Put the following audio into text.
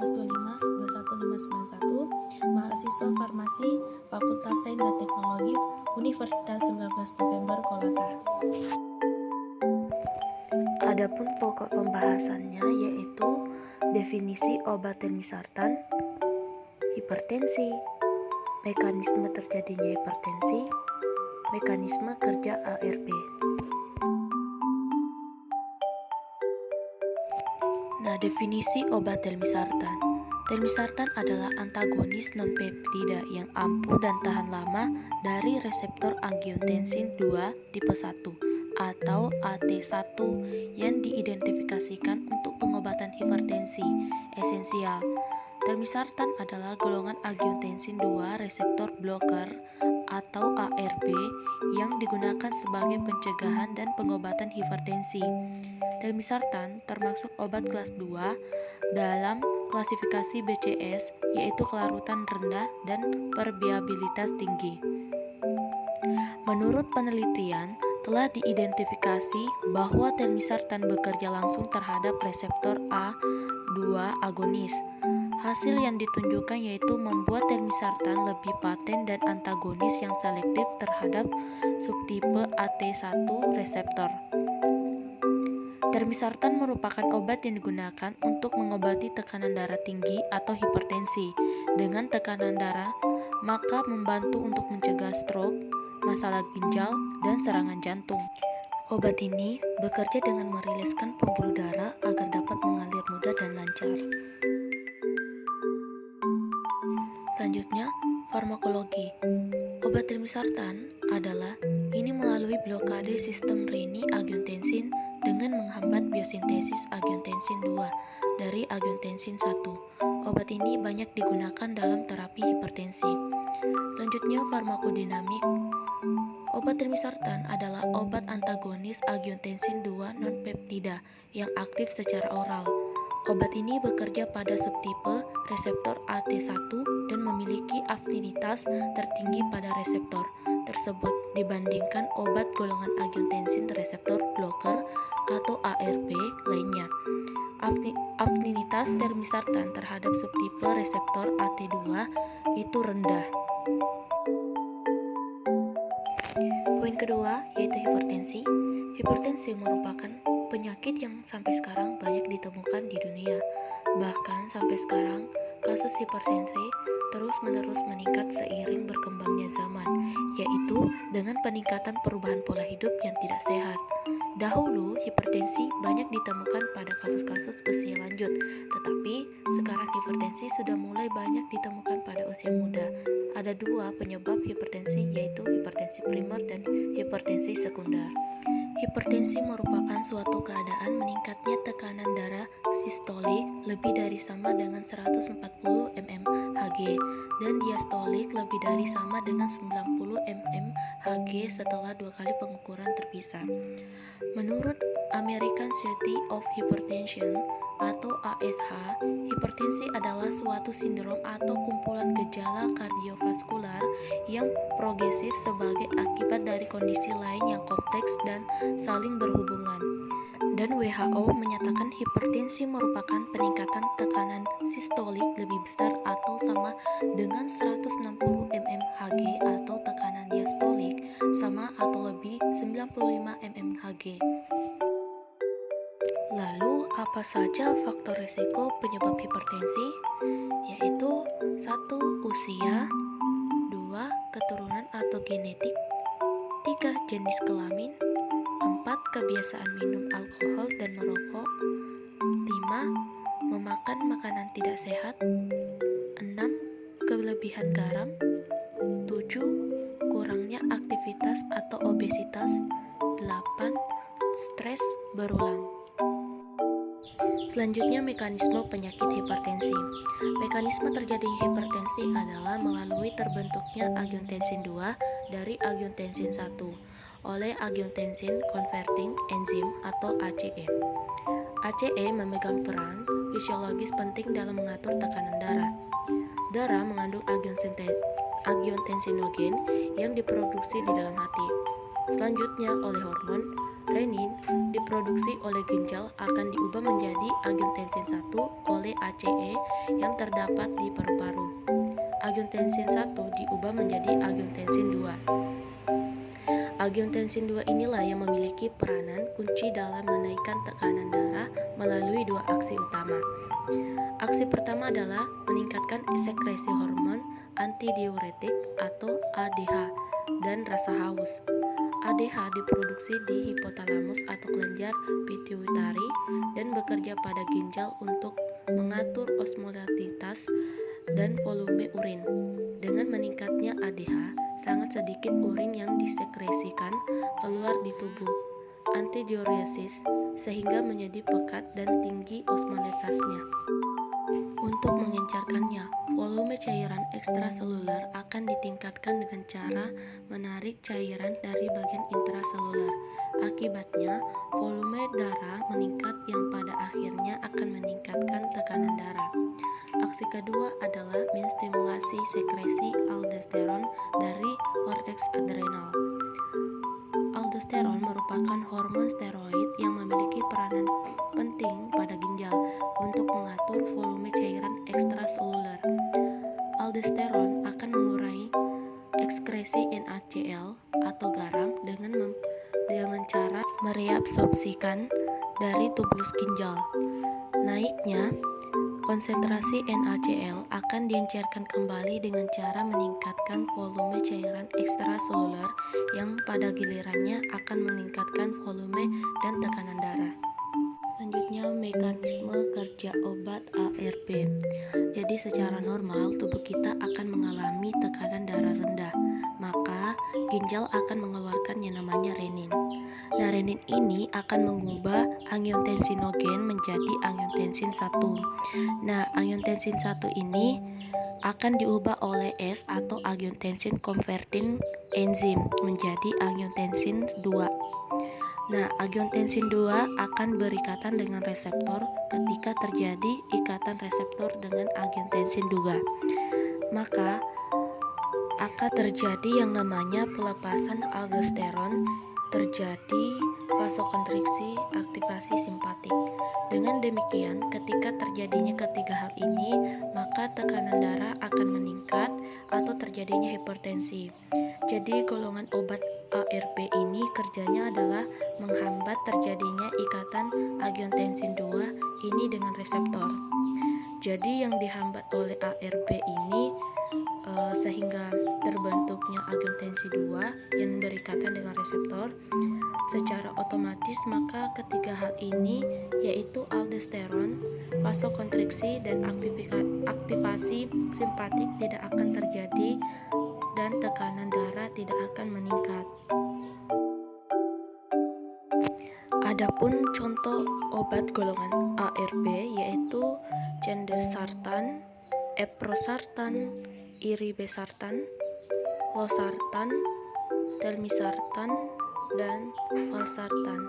125 21591, mahasiswa farmasi Fakultas Sains dan Teknologi Universitas 19 November Kolaka. Adapun pokok pembahasannya yaitu definisi obat telmisartan, hipertensi, mekanisme terjadinya hipertensi, mekanisme kerja ARB. Nah, definisi obat telmisartan. Telmisartan adalah antagonis non-peptida yang ampuh dan tahan lama dari reseptor angiotensin 2 tipe 1 atau AT1 yang diidentifikasikan untuk pengobatan hipertensi esensial. Telmisartan adalah golongan angiotensin 2 reseptor blocker atau ARB yang digunakan sebagai pencegahan dan pengobatan hipertensi. Telmisartan termasuk obat kelas 2 dalam klasifikasi BCS, yaitu kelarutan rendah dan permeabilitas tinggi. Menurut penelitian, telah diidentifikasi bahwa telmisartan bekerja langsung terhadap reseptor A2 agonis. Hasil yang ditunjukkan yaitu membuat telmisartan lebih paten dan antagonis yang selektif terhadap subtipe AT1 reseptor. Telmisartan merupakan obat yang digunakan untuk mengobati tekanan darah tinggi atau hipertensi. Dengan tekanan darah, maka membantu untuk mencegah stroke, masalah ginjal, dan serangan jantung. Obat ini bekerja dengan meriliskan pembuluh darah agar dapat mengalir mudah dan lancar. Selanjutnya, farmakologi. Obat telmisartan adalah ini melalui blokade sistem renin-angiotensin dengan menghambat biosintesis angiotensin 2 dari angiotensin 1. Obat ini banyak digunakan dalam terapi hipertensi. Selanjutnya, farmakodinamik. Obat telmisartan adalah obat antagonis angiotensin 2 non-peptida yang aktif secara oral. Obat ini bekerja pada subtipe reseptor AT1 dan memiliki afinitas tertinggi pada reseptor tersebut dibandingkan obat golongan angiotensin reseptor blocker atau ARB lainnya. Afinitas telmisartan terhadap subtipe reseptor AT2 itu rendah. Poin kedua yaitu hipertensi. Hipertensi merupakan penyakit yang sampai sekarang banyak ditemukan di dunia. Bahkan sampai sekarang kasus hipertensi terus-menerus meningkat seiring berkembangnya zaman, yaitu dengan peningkatan perubahan pola hidup yang tidak sehat. Dahulu, hipertensi banyak ditemukan pada kasus-kasus usia lanjut, tetapi sekarang hipertensi sudah mulai banyak ditemukan pada usia muda. Ada dua penyebab hipertensi, yaitu hipertensi primer dan hipertensi sekunder. Hipertensi merupakan suatu keadaan meningkatnya tekanan darah sistolik lebih dari sama dengan 140 mmHg dan diastolik lebih dari sama dengan 90 mmHg setelah 2 kali pengukuran terpisah. Menurut American Society of Hypertension atau ASH, hipertensi adalah suatu sindrom atau kumpulan gejala kardiovaskular yang progresif sebagai akibat dari kondisi lain yang kompleks dan saling berhubungan. Dan WHO menyatakan hipertensi merupakan peningkatan tekanan sistolik lebih besar atau sama dengan 160 mmHg atau tekanan diastolik sama atau lebih 95 mmHg. Lalu, apa saja faktor risiko penyebab hipertensi? Yaitu 1. Usia, 2. Keturunan atau genetik, 3. Jenis kelamin, 4. Kebiasaan minum alkohol dan merokok, 5. Memakan makanan tidak sehat, 6. Kelebihan garam, 7. Kurangnya aktivitas atau obesitas, 8. Stres berulang. Selanjutnya, mekanisme penyakit hipertensi. Mekanisme terjadinya hipertensi adalah melalui terbentuknya angiotensin 2 dari angiotensin 1 oleh angiotensin converting enzyme atau ACE. ACE memegang peran fisiologis penting dalam mengatur tekanan darah. Darah mengandung angiotensinogen yang diproduksi di dalam hati. Selanjutnya oleh hormon Renin diproduksi oleh ginjal akan diubah menjadi angiotensin 1 oleh ACE yang terdapat di paru-paru. Angiotensin 1 diubah menjadi angiotensin 2. Angiotensin 2 inilah yang memiliki peranan kunci dalam menaikkan tekanan darah melalui dua aksi utama. Aksi pertama adalah meningkatkan sekresi hormon antidiuretik atau ADH dan rasa haus. ADH diproduksi di hipotalamus atau kelenjar pituitari dan bekerja pada ginjal untuk mengatur osmolaritas dan volume urin. Dengan meningkatnya ADH, sangat sedikit urin yang disekresikan keluar di tubuh antidiuresis sehingga menjadi pekat dan tinggi osmolaritasnya. Untuk mengencarkannya, volume cairan ekstraseluler akan ditingkatkan dengan cara menarik cairan dari bagian intraseluler. Akibatnya, volume darah meningkat yang pada akhirnya akan meningkatkan tekanan darah. Aksi kedua adalah menstimulasi sekresi aldosteron dari korteks adrenal. Aldosteron merupakan hormon steroid yang memiliki peranan penting pada ginjal untuk mengatur volume cairan ekstraseluler. Aldosteron akan mengurangi ekskresi NaCl atau garam dengan cara mereabsorpsikan dari tubulus ginjal. Naiknya konsentrasi NaCl akan diencerkan kembali dengan cara meningkatkan volume cairan ekstraseluler yang pada gilirannya akan meningkatkan volume dan tekanan darah. Selanjutnya, mekanisme kerja obat ARB. Jadi secara normal tubuh kita akan mengalami tekanan darah rendah, maka ginjal akan mengeluarkan yang namanya renin. Nah, renin ini akan mengubah angiotensinogen menjadi angiotensin 1. Nah, angiotensin 1 ini akan diubah oleh S atau angiotensin converting enzim menjadi angiotensin 2. Nah, angiotensin 2 akan berikatan dengan reseptor ketika terjadi ikatan reseptor dengan angiotensin 2. Maka akan terjadi yang namanya pelepasan aldosteron, terjadi vasokonstriksi, aktivasi simpatik. Dengan demikian, ketika terjadinya ketiga hal ini, maka tekanan darah akan meningkat atau terjadinya hipertensi. Jadi golongan obat ARB ini kerjanya adalah menghambat terjadinya ikatan angiotensin 2 ini dengan reseptor. Jadi yang dihambat oleh ARB ini sehingga terbentuknya angiotensin 2 yang berikatan dengan reseptor, secara otomatis maka ketiga hal ini yaitu aldosteron, vasokonstriksi, dan aktivasi simpatik tidak akan terjadi dan tekanan darah tidak akan meningkat. Adapun contoh obat golongan ARB yaitu cendesartan, eprosartan, iribesartan, losartan, telmisartan, dan valsartan.